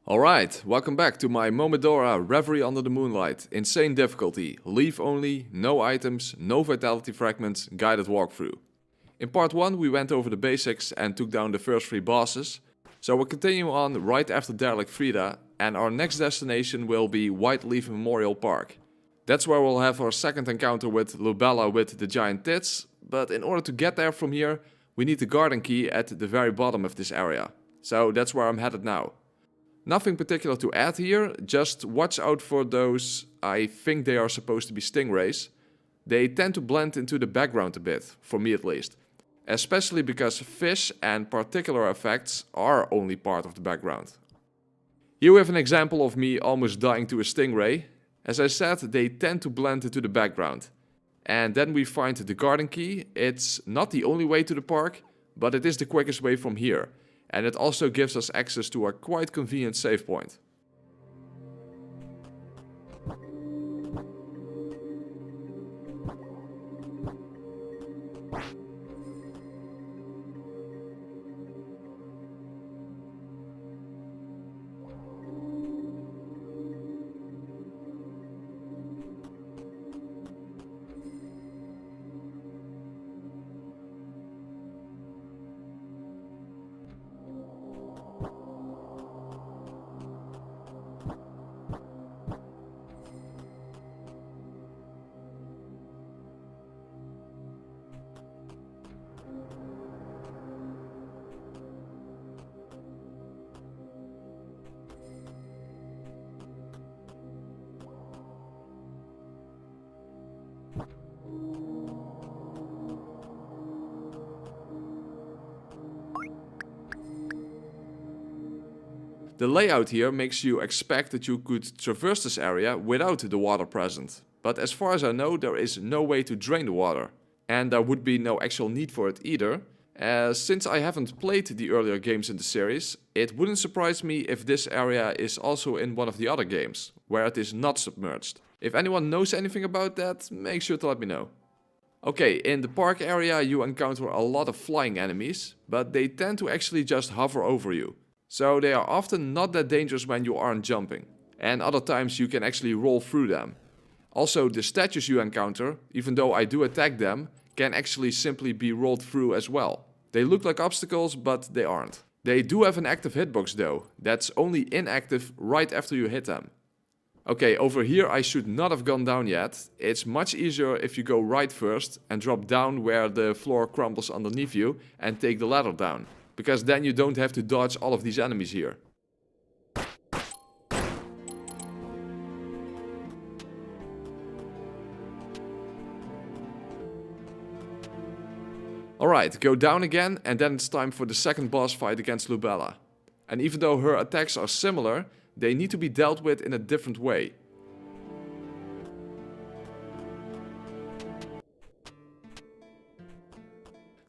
Alright, welcome back to my Momodora Reverie under the Moonlight. Insane difficulty, leave only, no items, no vitality fragments, guided walkthrough. In part 1 we went over the basics and took down the first 3 bosses. So we'll continue on right after Derelict Frida, and our next destination will be White Leaf Memorial Park. That's where we'll have our second encounter with LaBella with the giant tits, but in order to get there from here we need the garden key at the very bottom of this area. So that's where I'm headed now. Nothing particular to add here, just watch out for those, I think they are supposed to be stingrays. They tend to blend into the background a bit, for me at least. Especially because fish and particular effects are only part of the background. Here we have an example of me almost dying to a stingray. As I said, they tend to blend into the background. And then we find the garden key. It's not the only way to the park, but it is the quickest way from here. And it also gives us access to a quite convenient save point. The layout here makes you expect that you could traverse this area without the water present. But as far as I know, there is no way to drain the water. And there would be no actual need for it either. Since I haven't played the earlier games in the series, it wouldn't surprise me if this area is also in one of the other games, where it is not submerged. If anyone knows anything about that, make sure to let me know. Okay, in the park area you encounter a lot of flying enemies, but they tend to actually just hover over you. So they are often not that dangerous when you aren't jumping. And other times you can actually roll through them. Also, the statues you encounter, even though I do attack them, can actually simply be rolled through as well. They look like obstacles, but they aren't. They do have an active hitbox though. That's only inactive right after you hit them. Okay, over here I should not have gone down yet. It's much easier if you go right first and drop down where the floor crumbles underneath you and take the ladder down. Because then you don't have to dodge all of these enemies here. Alright, go down again and then it's time for the second boss fight against LaBella. And even though her attacks are similar, they need to be dealt with in a different way.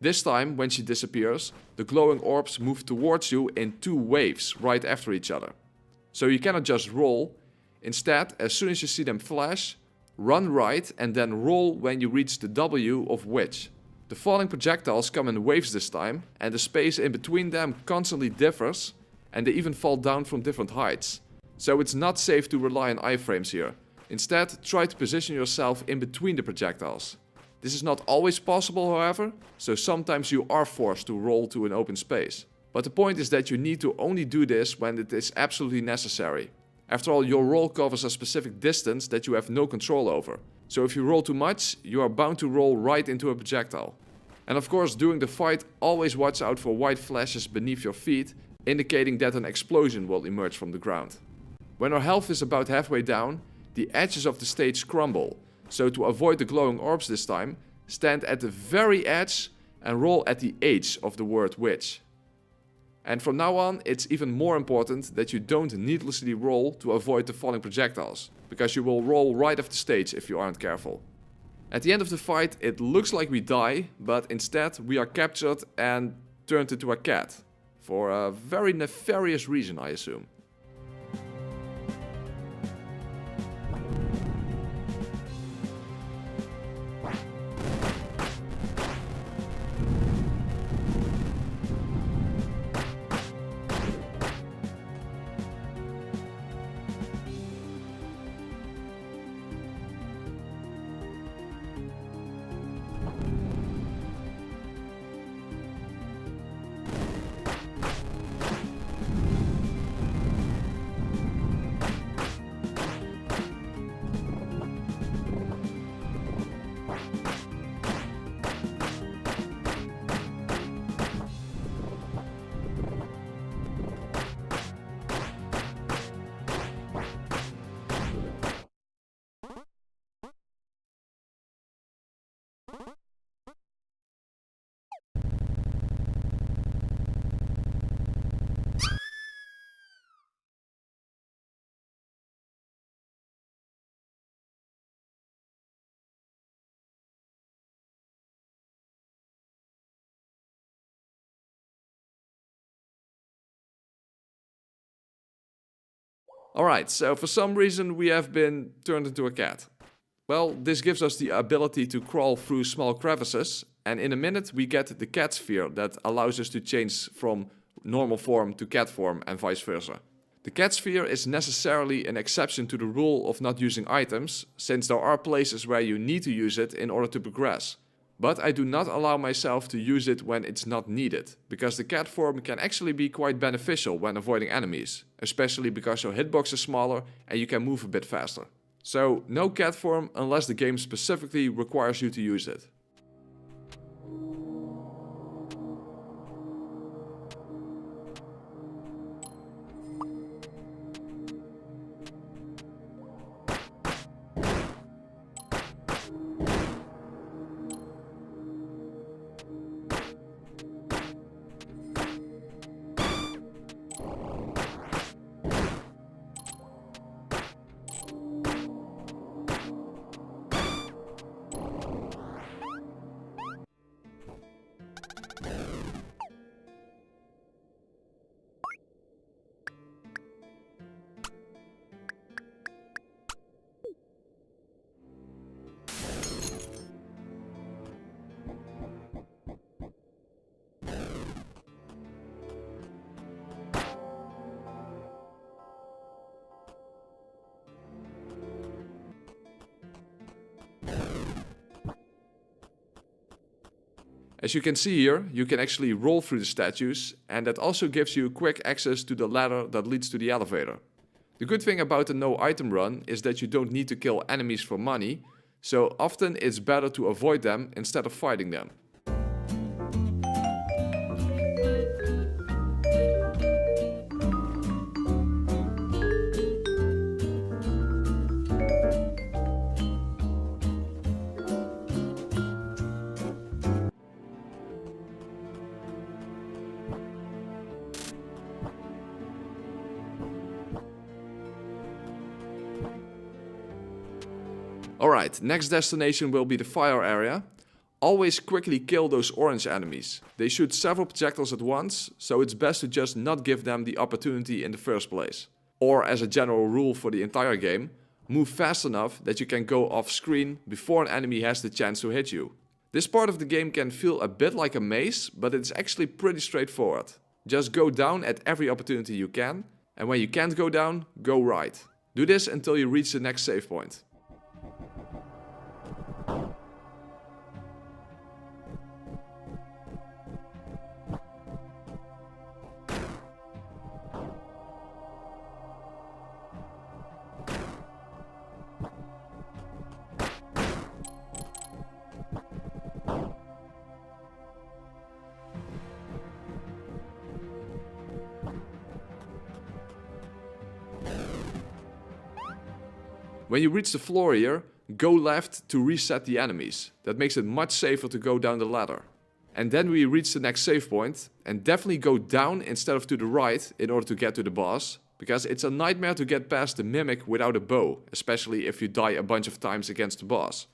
This time, when she disappears, the glowing orbs move towards you in 2 waves right after each other. So you cannot just roll. Instead, as soon as you see them flash, run right and then roll when you reach the W of which. The falling projectiles come in waves this time, and the space in between them constantly differs, and they even fall down from different heights. So it's not safe to rely on iframes here. Instead, try to position yourself in between the projectiles. This is not always possible, however, so sometimes you are forced to roll to an open space. But the point is that you need to only do this when it is absolutely necessary. After all, your roll covers a specific distance that you have no control over. So if you roll too much, you are bound to roll right into a projectile. And of course, during the fight, always watch out for white flashes beneath your feet, indicating that an explosion will emerge from the ground. When our health is about halfway down, the edges of the stage crumble. So to avoid the glowing orbs this time, stand at the very edge and roll at the H of the word witch. And from now on, it's even more important that you don't needlessly roll to avoid the falling projectiles, because you will roll right off the stage if you aren't careful. At the end of the fight, it looks like we die, but instead we are captured and turned into a cat. For a very nefarious reason, I assume. Alright, so for some reason we have been turned into a cat. Well, this gives us the ability to crawl through small crevices, and in a minute we get the cat sphere that allows us to change from normal form to cat form and vice versa. The cat sphere is necessarily an exception to the rule of not using items, since there are places where you need to use it in order to progress. But I do not allow myself to use it when it's not needed, because the cat form can actually be quite beneficial when avoiding enemies, especially because your hitbox is smaller and you can move a bit faster. So no cat form unless the game specifically requires you to use it. As you can see here, you can actually roll through the statues, and that also gives you quick access to the ladder that leads to the elevator. The good thing about the no item run is that you don't need to kill enemies for money, so often it's better to avoid them instead of fighting them. Alright, next destination will be the fire area. Always quickly kill those orange enemies. They shoot several projectiles at once, so it's best to just not give them the opportunity in the first place. Or as a general rule for the entire game, move fast enough that you can go off screen before an enemy has the chance to hit you. This part of the game can feel a bit like a maze, but it's actually pretty straightforward. Just go down at every opportunity you can, and when you can't go down, go right. Do this until you reach the next save point. When you reach the floor here, go left to reset the enemies. That makes it much safer to go down the ladder. And then we reach the next save point, and definitely go down instead of to the right in order to get to the boss, because it's a nightmare to get past the mimic without a bow, especially if you die a bunch of times against the boss.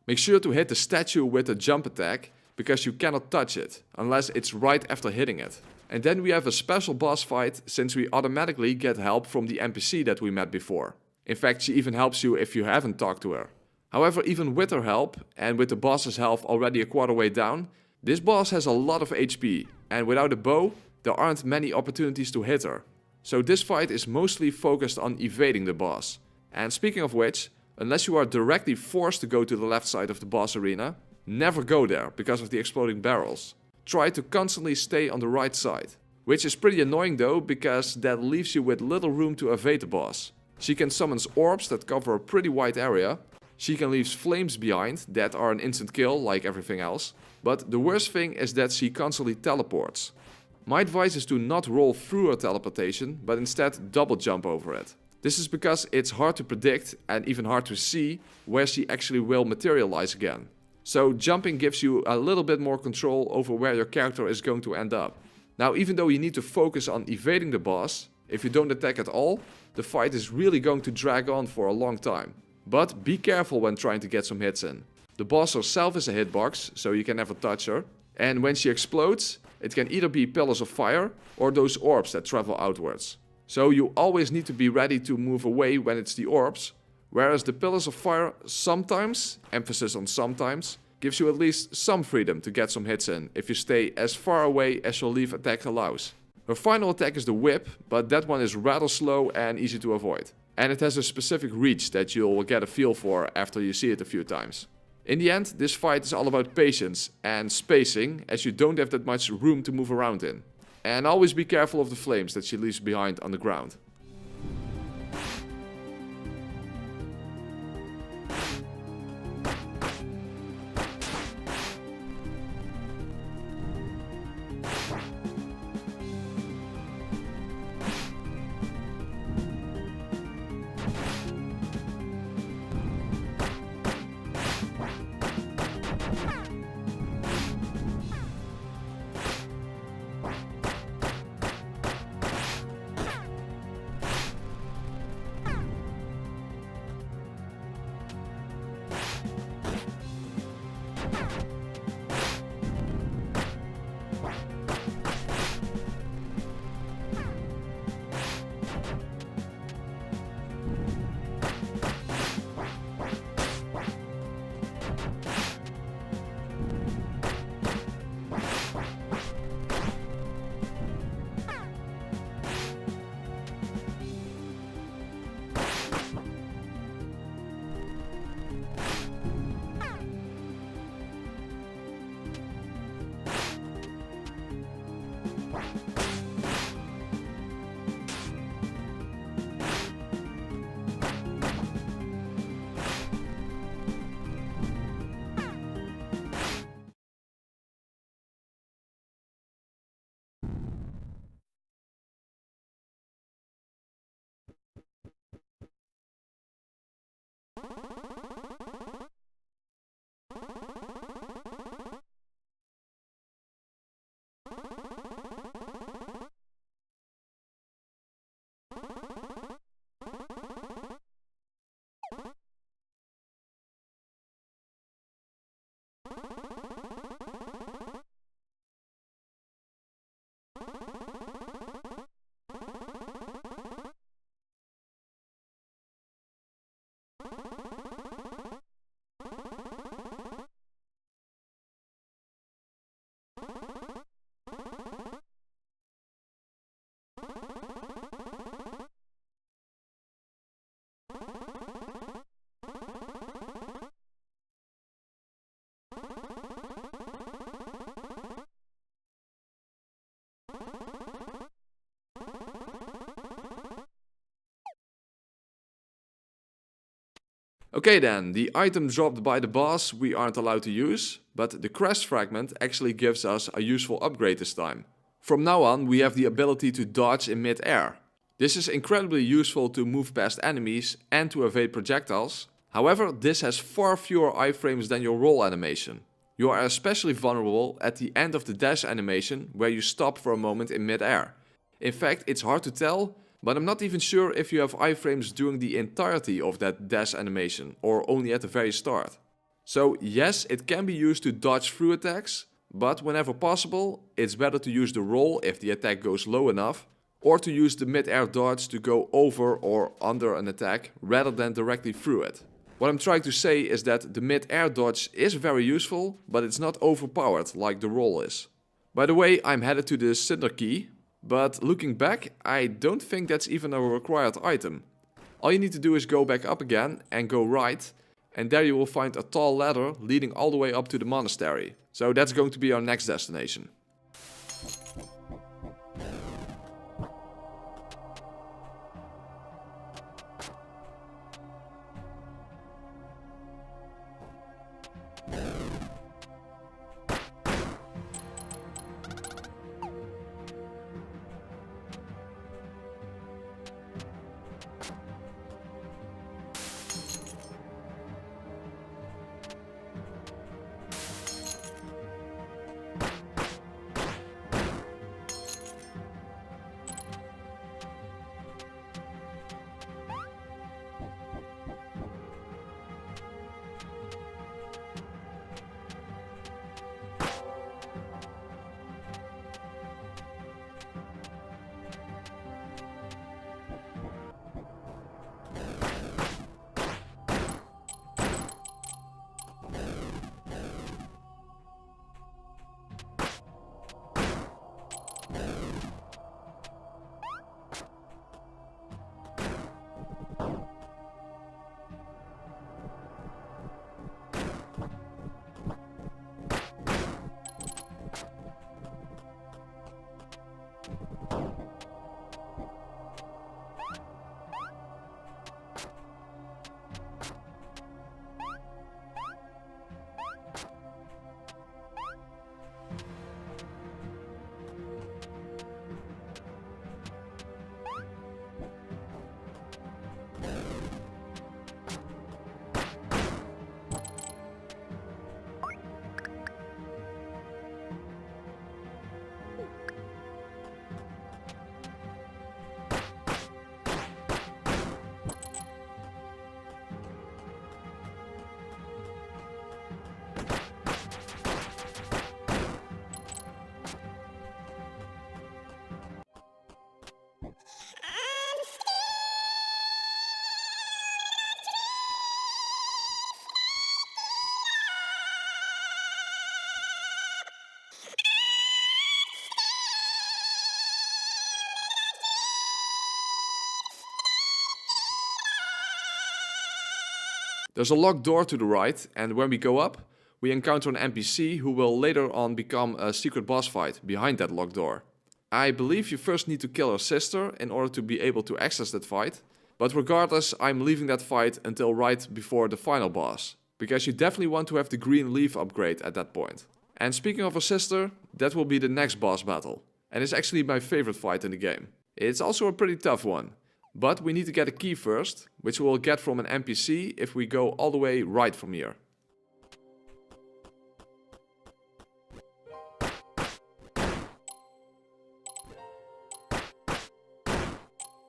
Make sure to hit the statue with a jump attack, because you cannot touch it, unless it's right after hitting it. And then we have a special boss fight, since we automatically get help from the NPC that we met before. In fact, she even helps you if you haven't talked to her. However, even with her help, and with the boss's health already a quarter way down, this boss has a lot of HP, and without a bow, there aren't many opportunities to hit her. So this fight is mostly focused on evading the boss. And speaking of which, unless you are directly forced to go to the left side of the boss arena, never go there because of the exploding barrels. Try to constantly stay on the right side. Which is pretty annoying though, because that leaves you with little room to evade the boss. She can summon orbs that cover a pretty wide area. She can leave flames behind that are an instant kill like everything else. But the worst thing is that she constantly teleports. My advice is to not roll through her teleportation, but instead double jump over it. This is because it's hard to predict and even hard to see where she actually will materialize again. So jumping gives you a little bit more control over where your character is going to end up. Now, even though you need to focus on evading the boss, if you don't attack at all, the fight is really going to drag on for a long time. But be careful when trying to get some hits in. The boss herself is a hitbox, so you can never touch her. And when she explodes, it can either be pillars of fire or those orbs that travel outwards. So you always need to be ready to move away when it's the orbs, whereas the pillars of fire sometimes, emphasis on sometimes, gives you at least some freedom to get some hits in if you stay as far away as your leave attack allows. Her final attack is the whip, but that one is rather slow and easy to avoid. And it has a specific reach that you'll get a feel for after you see it a few times. In the end, this fight is all about patience and spacing, as you don't have that much room to move around in. And always be careful of the flames that she leaves behind on the ground. Okay then, the item dropped by the boss we aren't allowed to use, but the crest fragment actually gives us a useful upgrade this time. From now on we have the ability to dodge in mid-air. This is incredibly useful to move past enemies and to evade projectiles. However, this has far fewer iframes than your roll animation. You are especially vulnerable at the end of the dash animation where you stop for a moment in mid-air. In fact, it's hard to tell, but I'm not even sure if you have iframes during the entirety of that dash animation or only at the very start. So yes, it can be used to dodge through attacks, but whenever possible, it's better to use the roll if the attack goes low enough, or to use the mid-air dodge to go over or under an attack rather than directly through it. What I'm trying to say is that the mid-air dodge is very useful, but it's not overpowered like the roll is. By the way, I'm headed to the Cinder Key, but looking back, I don't think that's even a required item. All you need to do is go back up again and go right, and there you will find a tall ladder leading all the way up to the monastery. So that's going to be our next destination. There's a locked door to the right, and when we go up, we encounter an NPC who will later on become a secret boss fight behind that locked door. I believe you first need to kill her sister in order to be able to access that fight, but regardless, I'm leaving that fight until right before the final boss, because you definitely want to have the green leaf upgrade at that point. And speaking of her sister, that will be the next boss battle, and it's actually my favorite fight in the game. It's also a pretty tough one, but we need to get a key first, which we will get from an NPC if we go all the way right from here.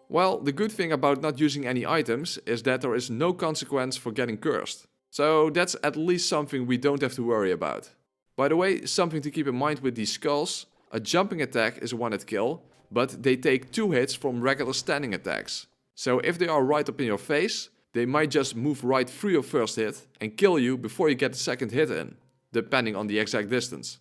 Well, the good thing about not using any items is that there is no consequence for getting cursed. So that's at least something we don't have to worry about. By the way, something to keep in mind with these skulls, a jumping attack is a one-hit kill, but they take 2 hits from regular standing attacks. So if they are right up in your face, they might just move right through your first hit and kill you before you get the second hit in, depending on the exact distance.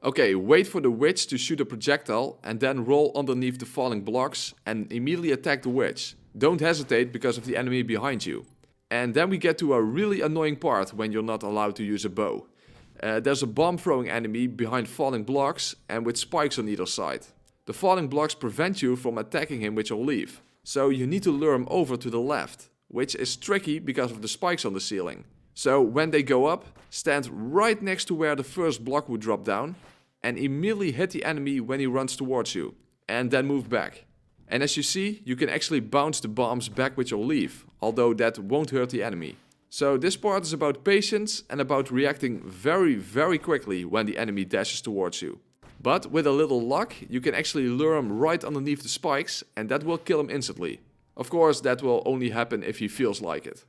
Okay, wait for the witch to shoot a projectile and then roll underneath the falling blocks and immediately attack the witch. Don't hesitate because of the enemy behind you. And then we get to a really annoying part when you're not allowed to use a bow. There's a bomb throwing enemy behind falling blocks and with spikes on either side. The falling blocks prevent you from attacking him with your leaf. So you need to lure him over to the left, which is tricky because of the spikes on the ceiling. So when they go up, stand right next to where the first block would drop down and immediately hit the enemy when he runs towards you, and then move back. And as you see, you can actually bounce the bombs back with your leaf, although that won't hurt the enemy. So this part is about patience and about reacting very quickly when the enemy dashes towards you. But with a little luck, you can actually lure him right underneath the spikes and that will kill him instantly. Of course, that will only happen if he feels like it.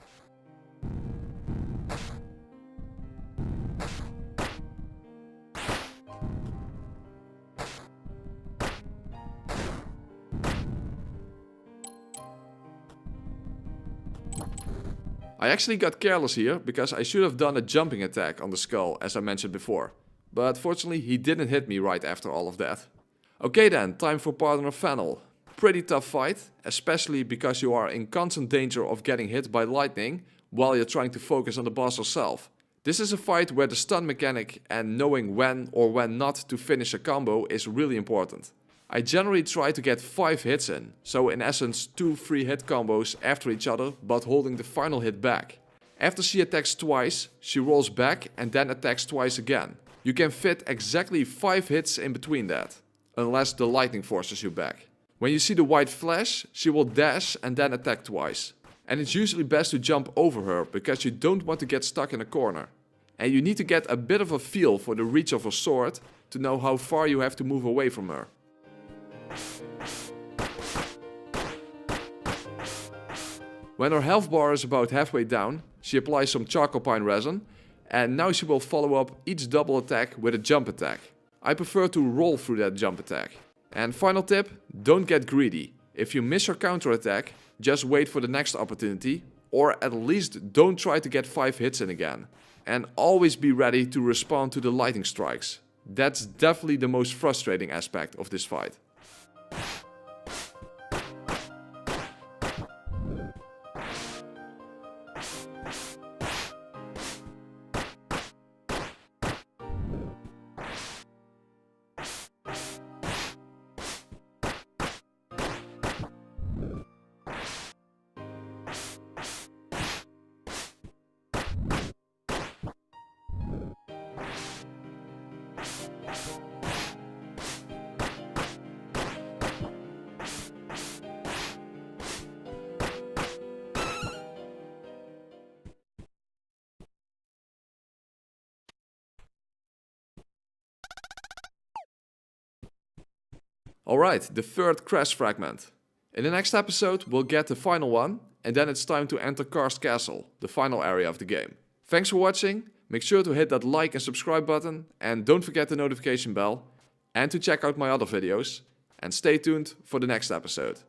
I actually got careless here because I should have done a jumping attack on the skull as I mentioned before. But fortunately he didn't hit me right after all of that. Okay then, time for partner Fennel. Pretty tough fight, especially because you are in constant danger of getting hit by lightning while you're trying to focus on the boss herself. This is a fight where the stun mechanic and knowing when or when not to finish a combo is really important. I generally try to get 5 hits in, so in essence 2 free hit combos after each other but holding the final hit back. After she attacks twice, she rolls back and then attacks twice again. You can fit exactly 5 hits in between that, unless the lightning forces you back. When you see the white flash, she will dash and then attack twice. And it's usually best to jump over her because you don't want to get stuck in a corner. And you need to get a bit of a feel for the reach of her sword to know how far you have to move away from her. When her health bar is about halfway down, she applies some charcoal pine resin, and now she will follow up each double attack with a jump attack. I prefer to roll through that jump attack. And final tip, don't get greedy. If you miss her counter attack, just wait for the next opportunity, or at least don't try to get 5 hits in again. and always be ready to respond to the lightning strikes. That's definitely the most frustrating aspect of this fight. Alright, the third crash fragment. In the next episode we'll get the final one, and then it's time to enter Karst Castle, the final area of the game. Thanks for watching, make sure to hit that like and subscribe button, and don't forget the notification bell, and to check out my other videos, and stay tuned for the next episode.